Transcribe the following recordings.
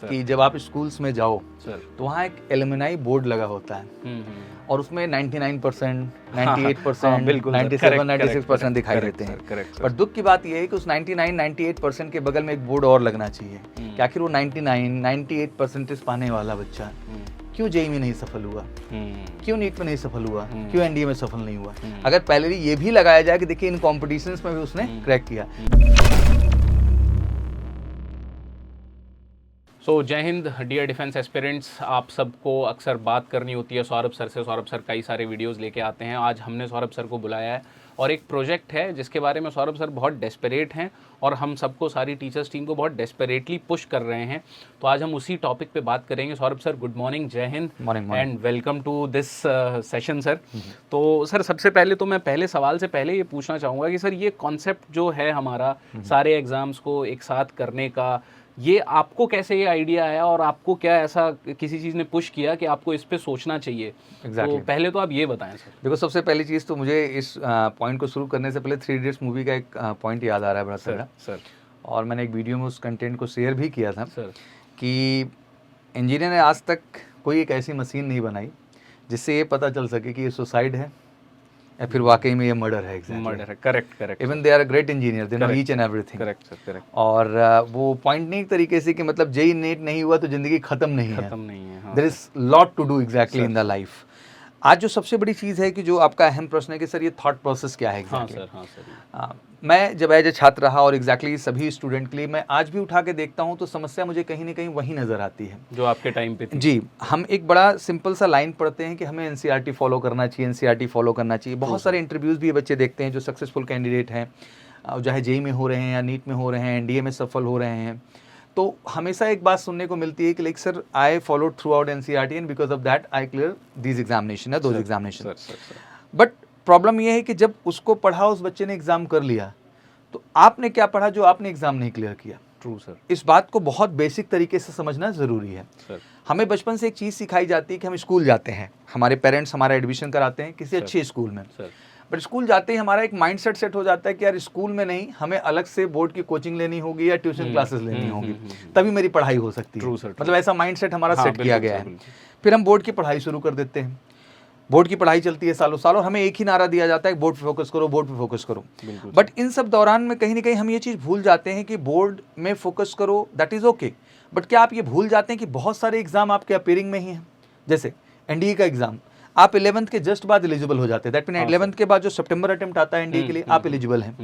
कि जब आप स्कूल्स में जाओ तो वहाँ एक एलुमनाई बोर्ड लगा होता है और उसमें 99%, 98%, 97, 96% दिखाई देते हैं। पर दुख की बात यह है कि उस 99, 98% के बगल में एक बोर्ड और लगना चाहिए कि आखिर वो 99, 98% पाने वाला बच्चा क्यों जेईई में नहीं सफल हुआ, क्यों नीट में नहीं सफल हुआ, क्यों एनडीए में सफल नहीं हुआ। अगर पहले ये भी लगाया जाए कि देखिए इन कॉम्पिटिशन्स में भी उसने क्रैक किया। सो जय हिंद डियर डिफेंस एस्पिरेंट्स, आप सबको अक्सर बात करनी होती है सौरभ सर से। सौरभ सर कई सारे वीडियोस लेके आते हैं। आज हमने सौरभ सर को बुलाया है और एक प्रोजेक्ट है जिसके बारे में सौरभ सर बहुत डेस्परेट हैं और हम सबको, सारी टीचर्स टीम को बहुत डेस्परेटली पुश कर रहे हैं। तो आज हम उसी टॉपिक पे बात करेंगे। सौरभ सर, गुड मॉर्निंग, जय हिंद and welcome to this session sir. तो सर, सबसे पहले तो मैं पहले सवाल से पहले ये पूछना चाहूँगा कि सर ये कॉन्सेप्ट जो है हमारा सारे एग्ज़ाम्स को एक साथ करने का, ये आपको कैसे ये आइडिया आया और आपको क्या ऐसा किसी चीज़ ने पुश किया कि आपको इस पे सोचना चाहिए? तो पहले तो आप ये बताएं सर। देखो, सबसे पहली चीज़ तो मुझे इस पॉइंट को शुरू करने से पहले 3 इडियट्स मूवी का एक पॉइंट याद आ रहा है बड़ा सर। और मैंने एक वीडियो में उस कंटेंट को शेयर भी किया था सर कि इंजीनियर ने आज तक कोई एक ऐसी मशीन नहीं बनाई जिससे ये पता चल सके कि ये सुसाइड है या फिर वाकई में ये मर्डर है। मर्डर है, correct. Even they are a great engineer, they know each and everything. Correct. और वो पॉइंट नहीं एक तरीके से कि मतलब जेईई नीट नहीं हुआ तो जिंदगी खत्म नहीं है। There is lot to do exactly in the life. आज जो सबसे बड़ी चीज़ है कि जो आपका अहम प्रश्न है कि सर ये थॉट प्रोसेस क्या है एग्जैक्टली। मैं जब एज ए छात्र रहा और एग्जैक्टली सभी स्टूडेंट के लिए मैं आज भी उठा के देखता हूँ तो समस्या मुझे कहीं ना कहीं वही नज़र आती है जो आपके टाइम पे थी। जी, हम एक बड़ा सिंपल सा लाइन पढ़ते हैं कि हमें एनसीईआरटी फॉलो करना चाहिए, एनसीईआरटी फॉलो करना चाहिए। बहुत सारे इंटरव्यूज़ भी ये बच्चे देखते हैं जो सक्सेसफुल कैंडिडेट हैं, चाहे जेईई में हो रहे हैं या नीट में हो रहे हैं, एनडीए में सफल हो रहे हैं, तो हमेशा एक बात सुनने को मिलती है कि like sir I followed through out NCERT and because of that I clear these examination या दोज एग्जामिनेशन। बट प्रॉब्लम ये है कि जब उसको पढ़ा, उस बच्चे ने एग्जाम कर लिया, तो आपने क्या पढ़ा जो आपने एग्जाम नहीं क्लियर किया? True sir. इस बात को बहुत बेसिक तरीके से समझना ज़रूरी है सर। हमें बचपन से एक चीज़ सिखाई जाती है कि हम स्कूल जाते हैं, हमारे पेरेंट्स हमारा एडमिशन कराते हैं किसी अच्छे स्कूल में सर। बट स्कूल जाते ही हमारा एक माइंडसेट सेट हो जाता है कि यार स्कूल में नहीं, हमें अलग से बोर्ड की कोचिंग लेनी होगी या ट्यूशन क्लासेस लेनी होगी, तभी मेरी पढ़ाई हो सकती है। मतलब ऐसा माइंडसेट हमारा सेट किया गया है। फिर हम बोर्ड की पढ़ाई शुरू कर देते हैं, बोर्ड की पढ़ाई चलती है सालों साल और हमें एक ही नारा दिया जाता है बोर्ड पे फोकस करो, बोर्ड पे फोकस करो। बट इन सब दौरान में कहीं ना कहीं हम ये चीज़ भूल जाते हैं कि बोर्ड में फोकस करो, दैट इज़ ओके, बट क्या आप ये भूल जाते हैं कि बहुत सारे एग्जाम आपके अपेयरिंग में ही हैं। जैसे एनडीए का एग्जाम, आप 11th के जस्ट बाद एलिजिबल हो जाते हैं। दैट मीन 11th के बाद जो सितंबर अटेम्प्ट आता है एनडीए के लिए, आप एलिजिबल हैं।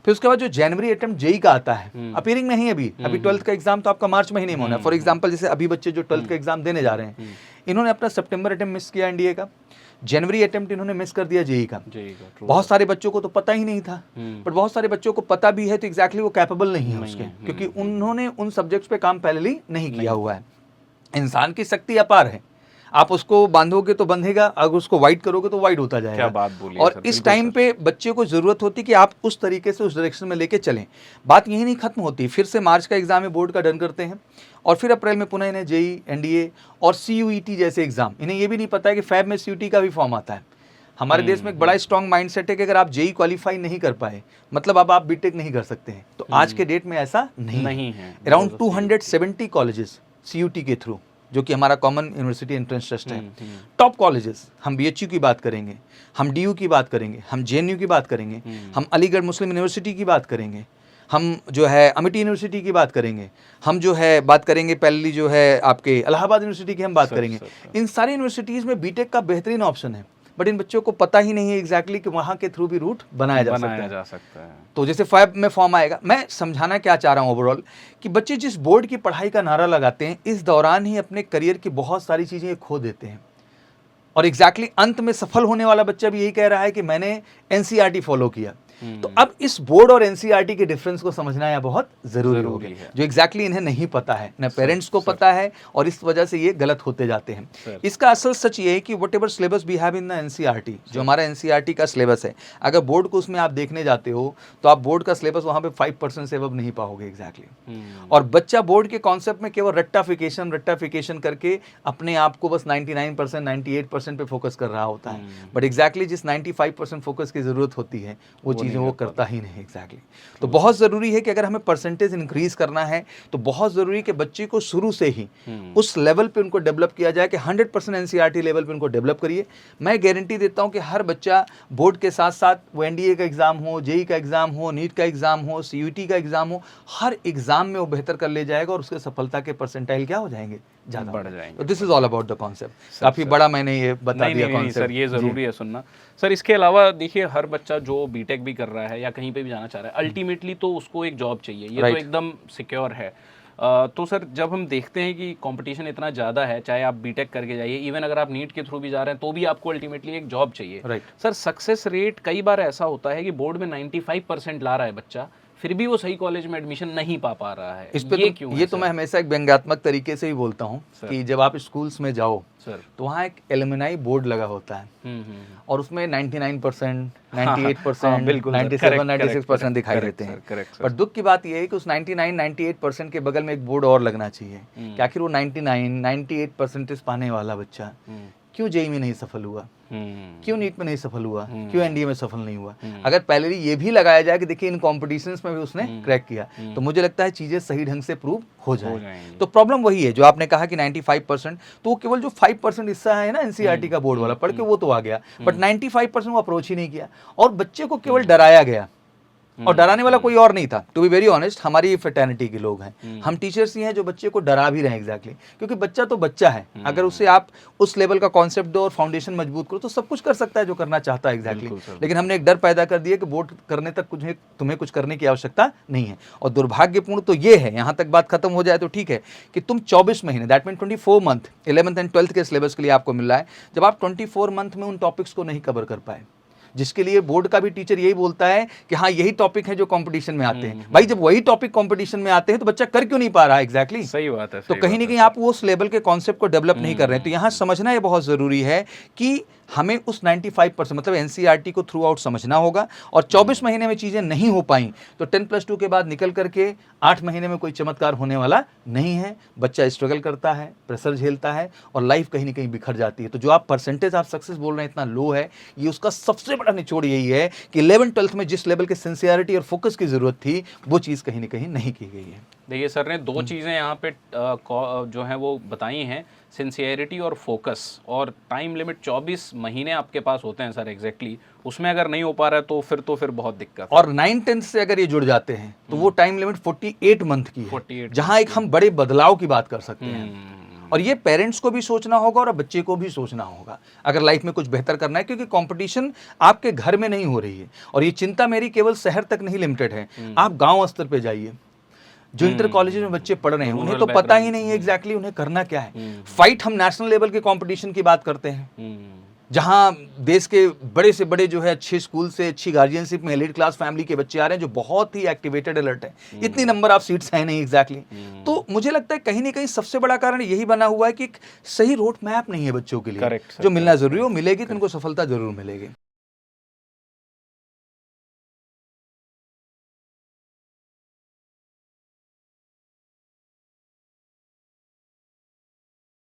फिर उसके बाद जो जनवरी अटेम्प्ट जेईई का आता है, अपेयरिंग में ही अभी 12th का एग्जाम तो आपका मार्च महीने में होना है। फॉर एग्जाम्पल, जैसे अभी बच्चे जो 12th का एग्जाम देने जा रहे हैं, इन्होंने अपना सितंबर अटेम्प्ट मिस किया एनडीए का, जनवरी अटेम्प्ट इन्होंने मिस कर दिया जेईई का। बहुत सारे बच्चों को तो पता ही नहीं था, बट बहुत सारे बच्चों को पता भी है तो एग्जैक्टली वो कैपेबल नहीं है उसके, क्योंकि उन्होंने उन सब्जेक्ट्स पे काम पहले ही नहीं किया हुआ है। इंसान की शक्ति अपार है, आप उसको बांधोगे तो बंधेगा, अगर उसको वाइड करोगे तो वाइड होता जाएगा। क्या बात बोली और सर, इस टाइम पे बच्चे को जरूरत होती है कि आप उस तरीके से उस डायरेक्शन में लेके चलें। बात यही नहीं खत्म होती, फिर से मार्च का एग्जाम है, बोर्ड का डन करते हैं और फिर अप्रैल में पुनः इन्हें जेईई, एनडीए और सीयूईटी जैसे एग्जाम। इन्हें ये भी नहीं पता है कि फैब में सीयूईटी का भी फॉर्म आता है। हमारे देश में एक बड़ा स्ट्रॉन्ग माइंडसेट है कि अगर आप जेईई क्वालिफाई नहीं कर पाए मतलब अब आप बीटेक नहीं कर सकते हैं, तो आज के डेट में ऐसा नहीं है। अराउंड 270 कॉलेजेस सीयूटी के थ्रू, जो कि हमारा कॉमन यूनिवर्सिटी एंट्रेंस टेस्ट है, टॉप कॉलेजेस, हम बीएचयू की बात करेंगे, हम डीयू की बात करेंगे, हम जेएनयू की बात करेंगे, हम अलीगढ़ मुस्लिम यूनिवर्सिटी की बात करेंगे, हम जो है अमिटी यूनिवर्सिटी की बात करेंगे, हम जो है बात करेंगे पहली जो है आपके इलाहाबाद यूनिवर्सिटी की हम बात करेंगे। इन सारी यूनिवर्सिटीज़ में बीटेक का बेहतरीन ऑप्शन है, बट इन बच्चों को पता ही नहीं है एग्जैक्टली कि वहाँ के थ्रू भी रूट बनाया जा सकता है। तो जैसे फैब में फॉर्म आएगा, मैं समझाना क्या चाह रहा हूँ ओवरऑल कि बच्चे जिस बोर्ड की पढ़ाई का नारा लगाते हैं, इस दौरान ही अपने करियर की बहुत सारी चीज़ें खो देते हैं। और एग्जैक्टली अंत में सफल होने वाला बच्चा भी यही कह रहा है कि मैंने एनसीईआरटी फॉलो किया। तो अब इस बोर्ड और एनसीईआरटी के डिफरेंस को समझना यह बहुत जरूरी हो गया, जो एग्जैक्टली इन्हें नहीं पता है, न पेरेंट्स को पता है, और इस वजह से ये गलत होते जाते हैं। इसका असल सच ये है कि whatever syllabus we have in the NCERT, जो हमारा एनसीईआरटी का सिलेबस है, अगर बोर्ड को उसमें आप देखने जाते हो तो आप बोर्ड का सिलेबस वहाँ पे 5% से अब नहीं पाओगे एग्जैक्टली। और बच्चा बोर्ड के कॉन्सेप्ट में केवल रट्टाफिकेशन करके अपने आप को बस 99%, 98% पे फोकस कर रहा होता है, बट एग्जैक्टली जिस 95% फोकस की जरूरत होती है वो चीज़ चीज़ें वो करता ही नहीं। एग्जैक्टली। तो बहुत ज़रूरी है कि अगर हमें परसेंटेज इंक्रीज करना है तो बहुत ज़रूरी है कि बच्चे को शुरू से ही उस लेवल पे उनको डेवलप किया जाए कि 100% एनसीईआरटी लेवल पे उनको डेवलप करिए। मैं गारंटी देता हूँ कि हर बच्चा बोर्ड के साथ साथ वो एनडीए का एग्ज़ाम हो, जेई का एग्ज़ाम हो, नीट का एग्ज़ाम हो, सीयूईटी का एग्ज़ाम हो, हर एग्ज़ाम में वो बेहतर कर ले जाएगा और उसके सफलता के परसेंटाइल क्या हो जाएंगे, ज़्यादा बढ़ जाएंगे। तो this is all about the concept. काफ़ी बड़ा मैंने ये बता दिया नहीं सर, कॉन्सेप्ट। ये ज़रूरी है सुनना। सर इसके अलावा देखिए, हर बच्चा जो बीटेक भी कर रहा है या कहीं पे भी जाना चाह रहा है, अल्टीमेटली तो उसको एक जॉब चाहिए, ये तो एकदम सिक्योर है। तो सर जब हम देखते हैं कि कंपटीशन इतना ज़्यादा है, चाहे आप बीटेक करके जाइए, इवन अगर आप नीट के थ्रू भी जा रहे हैं तो भी आपको अल्टीमेटली एक जॉब चाहिए। सर सक्सेस रेट कई बार ऐसा होता है कि बोर्ड में 95% ला रहा है बच्चा, फिर भी वो सही कॉलेज में एडमिशन नहीं पा रहा है। इस पे ये क्यों ये तो मैं हमेशा एक व्यंग्यात्मक तरीके से ही बोलता हूँ कि जब आप स्कूल्स में जाओ सर तो वहाँ एक एलुमनाई बोर्ड लगा होता है और उसमें 99%, 98%, बिल्कुल 97, 96% दिखाई देते हैं। पर दुख की बात यह है कि उस 99, 98% के बगल में एक बोर्ड और लगना चाहिए कि आखिर वो 99, 98% पाने वाला बच्चा क्यों जेईई में नहीं सफल हुआ, क्यों नीट में नहीं सफल हुआ, क्यों एनडीए में सफल नहीं हुआ। अगर पहले ये भी लगाया जाए कि देखिए इन कॉम्पिटिशन्स में भी उसने क्रैक किया, तो मुझे लगता है चीज़ें सही ढंग से प्रूव हो जाएंगी। तो प्रॉब्लम वही है जो आपने कहा कि 95%, तो वो केवल जो 5% हिस्सा है ना एनसीईआरटी का बोर्ड वाला पढ़ के वो तो आ गया, बट 95% वो अप्रोच ही नहीं किया और बच्चे को केवल डराया गया। और डराने वाला कोई और नहीं था। टू बी वेरी ऑनेस्ट, हमारी फ्रेटर्निटी के लोग हैं, हम टीचर्स ही हैं जो बच्चे को डरा भी रहे हैं। एग्जैक्टली, क्योंकि बच्चा तो बच्चा है, अगर उसे आप उस लेवल का कॉन्सेप्ट दो और फाउंडेशन मजबूत करो तो सब कुछ कर सकता है जो करना चाहता है। एग्जैक्टली। लेकिन हमने एक डर पैदा कर दिया कि बोर्ड करने तक तुम्हें कुछ करने की आवश्यकता नहीं है। और दुर्भाग्यपूर्ण तो ये है, यहाँ तक बात खत्म हो जाए तो ठीक है, कि तुम 24 महीने, that mean 24 month 11th and 12th के सिलेबस के लिए आपको मिल रहा है, जब आप 24 मंथ में उन टॉपिक्स को नहीं कवर कर पाए, जिसके लिए बोर्ड का भी टीचर यही बोलता है कि हाँ यही टॉपिक है जो कंपटीशन में आते हैं। भाई जब वही टॉपिक कंपटीशन में आते हैं तो बच्चा कर क्यों नहीं पा रहा है। एग्जैक्टली। सही बात है। तो कहीं ना कहीं आप उस लेवल के कॉन्सेप्ट को डेवलप नहीं कर रहे हैं। तो यहाँ समझना ये बहुत ज़रूरी है कि हमें उस 95% मतलब एनसीईआरटी को थ्रू आउट समझना होगा। और 24 महीने में चीज़ें नहीं हो पाई तो 10+2 के बाद निकल करके 8 महीने में कोई चमत्कार होने वाला नहीं है। बच्चा स्ट्रगल करता है, प्रेशर झेलता है और लाइफ कहीं ना कहीं बिखर जाती है। तो जो आप परसेंटेज आप सक्सेस बोल रहे हैं इतना लो है, ये उसका सबसे बड़ा निचोड़ यही है कि 11th-12th में जिस लेवल के सिंसियरिटी और फोकस की जरूरत थी वो चीज़ कहीं ना कहीं नहीं की गई है। देखिए सर ने दो चीज़ें यहाँ पे जो हैं वो बताई हैं, सिंसियरिटी और फोकस। और टाइम लिमिट 24 महीने आपके पास होते हैं सर एग्जैक्टली, उसमें अगर नहीं हो पा रहा है तो फिर बहुत दिक्कत है। और 9-10 से अगर ये जुड़ जाते हैं तो वो टाइम लिमिट 48 मंथ की है, जहां एक हम बड़े बदलाव की बात कर सकते हैं। और ये पेरेंट्स को भी सोचना होगा और बच्चे को भी सोचना होगा अगर लाइफ में कुछ बेहतर करना है, क्योंकि कंपटीशन आपके घर में नहीं हो रही है। और ये चिंता मेरी केवल शहर तक नहीं लिमिटेड है, आप गांव स्तर पे जाइए, जो इंटर कॉलेज में बच्चे पढ़ रहे हैं उन्हें तो पता ही नहीं है एग्जैक्टली उन्हें करना क्या है। फाइट हम नेशनल लेवल के कंपटीशन की बात करते हैं, जहां देश के बड़े से बड़े जो है अच्छे स्कूल से अच्छी गार्जियनशिप में एलीट क्लास फैमिली के बच्चे आ रहे हैं जो बहुत ही एक्टिवेटेड अलर्ट है। इतनी नंबर ऑफ सीट्स हैं नहीं एग्जैक्टली। तो मुझे लगता है कहीं ना कहीं सबसे बड़ा कारण यही बना हुआ है कि एक सही रोड मैप नहीं है बच्चों के लिए। जो मिलना जरूरी है वो मिलेगी तो उनको सफलता जरूर मिलेगी।